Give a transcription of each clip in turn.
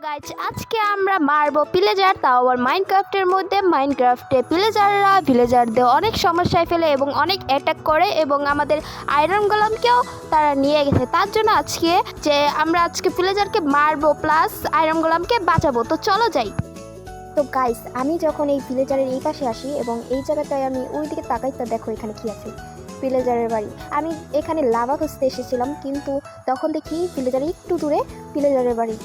Guys আজকে আমরা মারবো পিলেজার, তাও আবার মাইনক্রাফটের মধ্যে। মাইনক্রাফটে পিলেজাররা ভিলেজারদের অনেক সমস্যায় ফেলে এবং অনেক অ্যাটাক করে এবং আমাদের আয়রন গোলামকেও তারা নিয়ে গেছে। তার জন্য আমরা আজকে পিলেজারকে মারবো প্লাস আয়রন গোলামকে বাঁচাবো। তো চলো যাই। তো গাইস, আমি যখন এই ভিলেজারের এই পাশে আসি এবং এই জায়গাটায় আমি ওই দিকে তাকাই, তা দেখো এখানে কি আছে, ভিলেজারের বাড়ি। আমি এখানে লাভা খুঁজতে এসেছিলাম, কিন্তু তখন দেখি ভিলেজারের একটু দূরে ভিলেজারের বাড়ি।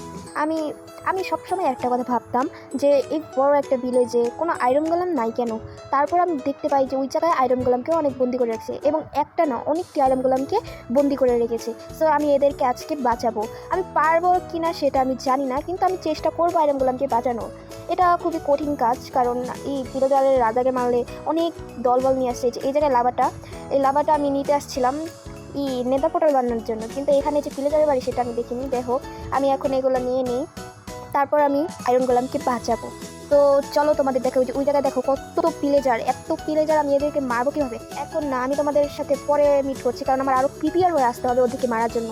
আমি সবসময় একটা কথা ভাবতাম যে এই বড় একটা ভিলেজে কোনো আয়রন গোলাম নাই কেন। তারপর আমি দেখতে পাই যে ওই জায়গায় আয়রন গোলামকেও অনেক বন্দি করে রেখেছে এবং একটা না অনেকটি আয়রন গোলামকে বন্দি করে রেখেছে। সো আমি এদেরকে আজকে বাঁচাবো। আমি পারবো কি না সেটা আমি জানি না, কিন্তু আমি চেষ্টা করবো আয়রন গোলামকে বাঁচানোর। এটা খুবই কঠিন কাজ, কারণ এই ভিলেজারের রাজাকে মারলে অনেক দলবল নিয়ে আসছে। এই জায়গায় এই লাভাটা আমি নিতে আসছিলাম নেদা পোর্টাল বানানোর জন্য, কিন্তু এখানে যে ভিলেজারের বাড়ি সেটা আমি দেখিনি। দেখো আমি এখন এগুলো নিয়ে নিই, তারপর আমি আয়রন গোলামকে বাঁচাবো। তো চলো তোমাদের দেখো, ওই জায়গায় দেখো কত এত পিলেজার, আমি এদেরকে মারবো কীভাবে এখন না। আমি তোমাদের সাথে পরে মিট করছি, কারণ আমার আরও প্রিপেয়ার হয়ে আসতে হবে ওদেরকে মারার জন্য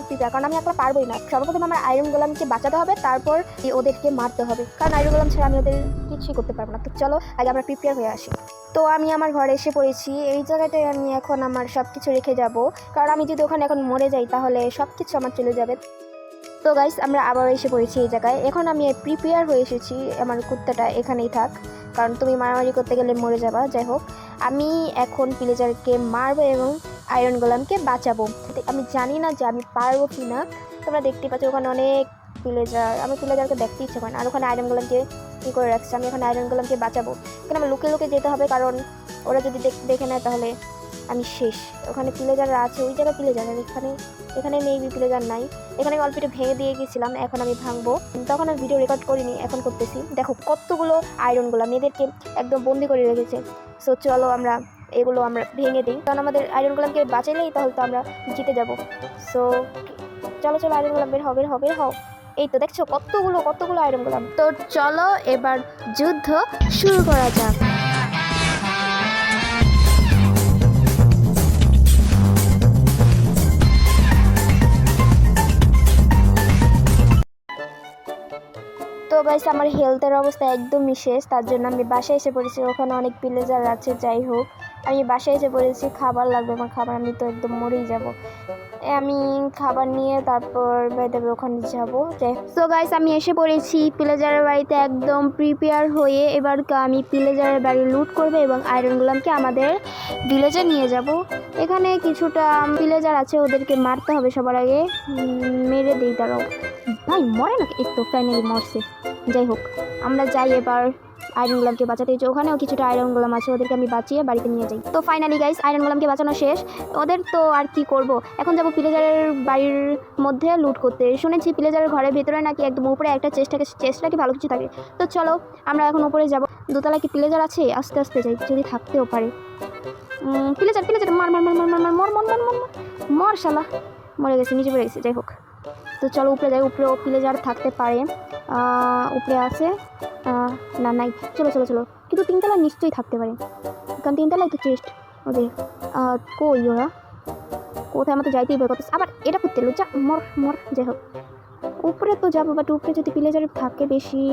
প্রিপেয়ার, কারণ আমি একলা পারবোই না। সর্বপ্রথম আমার আয়রন গোলামকে বাঁচাতে হবে, তারপর ওদেরকে মারতে হবে, কারণ আয়রন গোলাম ছাড়া আমি ওদের কিছুই করতে পারবো না। তো চলো আগে আমরা প্রিপেয়ার হয়ে আসি। তো আমি আমার ঘরে এসে পড়েছি। এই জায়গাটায় আমি এখন আমার সব কিছু রেখে যাব, কারণ আমি যদি ওখানে এখন মরে যাই তাহলে সব কিছু আমার চলে যাবে। তো গাইস, আমরা আবার এসে পড়েছি এই জায়গায়। এখন আমি প্রিপেয়ার হয়ে এসেছি, আমার কুত্তাটা এখানেই থাক, কারণ তুমি মারামারি করতে গেলে মরে যাবা। যাই হোক, আমি এখন পিলেজারকে মারবো এবং আয়রন গোলামকে বাঁচাবো। আমি জানি না যে আমি পারবো কি না। তোমরা দেখতেই পাচ্ছ ওখানে অনেক পিলেজার, আমি পিলেজারকে দেখতে ইচ্ছে করে না, আর ওখানে আয়রন গোলামকে কী করে রাখছে। আমি এখন আয়রন গোলামকে বাঁচাবো, এখানে আমার লুকে যেতে হবে, কারণ ওরা যদি দেখে নেয় তাহলে আমি শেষ। ওখানে পিলেজাররা আছে, ওই জায়গায় পিলেজার, এখানে মেবি পিলেজার নাই। এখানে অল্প একটু ভেঙে দিয়ে গেছিলাম, এখন আমি ভাঙবো। তখন আমি ভিডিও রেকর্ড করিনি, এখন করতেছি। দেখো কতগুলো আয়রন গোলাম, এদেরকে একদম বন্দি করে রেখেছে। সো চলো এগুলো আমরা ভেঙে দিই, কারণ আমাদের আয়রন গোলামকে বাঁচালেই তাহলে তো আমরা জিতে যাব। সো চলো আয়রন গোলাম বের হও। এই তো দেখছো কতগুলো আয়রন গোলাম। তো চলো এবার যুদ্ধ শুরু করা যাক। তো গাইস, আমার হেলথের অবস্থা একদমই শেষ, তার জন্য আমি বাসায় এসে পড়েছি। ওখানে অনেক ভিলেজার আছে। যাই হোক, আমি বাসায় এসে পড়েছি, খাবার লাগবে আমার। খাবার আমি তো একদম মরেই যাব। আমি খাবার নিয়ে তারপর বাইরে ওখানে যাবো। সো গাইস, আমি এসে পড়েছি পিলেজারের বাড়িতে একদম প্রিপেয়ার হয়ে। এবার আমি পিলেজারের বাড়ি লুট করবো এবং আয়রন গোলামকে আমাদের ভিলেজে নিয়ে যাব। এখানে কিছুটা পিলেজার আছে, ওদেরকে মারতে হবে সবার আগে। মেরে দিই, দাঁড়াও ভাই, মরে না? এই তো ফাইনালি মরছে। যাই হোক, আমরা যাই এবার আয়রন গোলামকে বাঁচাতে। ওখানেও কিছুটা আয়রন গোলাম আছে, ওদেরকে আমি বাঁচিয়ে বাড়িতে নিয়ে যাই। তো ফাইনালি গাইস, আয়রন গোলামকে বাঁচানো শেষ। ওদের তো আর কি করব, এখন যাব পিলেজারের বাড়ির মধ্যে লুট করতে। শুনেছি পিলেজারের ঘরের ভেতরে নাকি একদম উপরে একটা চেষ্টা কি ভালো কিছু থাকে। তো চলো আমরা এখন উপরে যাব। দোতলা কি পিলেজার আছে? আস্তে আস্তে যাই, যদি থাকতেও পারে। পিলেজার মর শালা, মরে গেছে, নিচে পড়ে গেছে। যাই হোক, তো চলো উপরে যাই। উপরেও পিলেজার থাকতে পারে, উপরে আছে না নাই। চলো, কিন্তু তিনতলা নিশ্চয়ই থাকতে পারে, কারণ তিনতলায় তো চেস্ট ওদের। কই ওরা কোথায়? আমার তো যাইতেই ভয় করতেছে। আবার এটা করতে যা, মর। যাই হোক, উপরে তো যাবো, বাট উপরে যদি পিলেজার থাকে বেশি।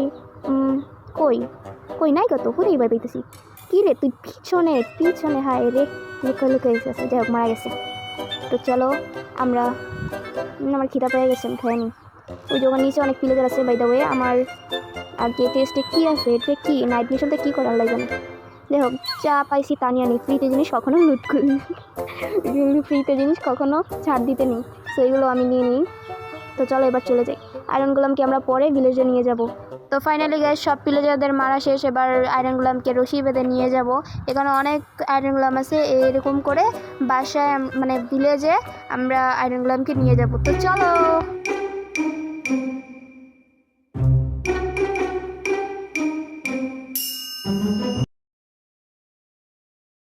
কই নাই কত হুদেই ভয় পেতেছি। কী রে তুই? পিছনে হায় রে, লুকে গেছে। যাই হোক, মারা গেছে। তো চলো আমার খিদা পেয়ে গেছে, আমি খেয়ে নিই। ওই দোকান নিচে অনেক পিলেজার আছে। বাই দ্য ওয়ে, আমার আগে টেস্টে কী আছে, এটা কি নাইট মিশনতে কী করার লাগে না। দেখো, চা পাইছি তা নিয়ে নিই। ফ্রিতে জিনিস কখনো লুট করি, ফ্রিতে জিনিস কখনো ছাড় দিতে নেই। সো এগুলো আমি নিয়ে নিই। তো চলো এবার চলে যাই। আয়রন গোলামকে আমরা পরে ভিলেজে নিয়ে যাব। তো ফাইনালি গাইস, সব পিলেজারদের মারা শেষ। এবার আয়রন গোলামকে রশি বেঁধে নিয়ে যাব। এখানে অনেক আয়রন গোলাম আছে। এরকম করে বাসায় ভিলেজে আমরা আয়রন গোলামকে নিয়ে যাব। তো চলো।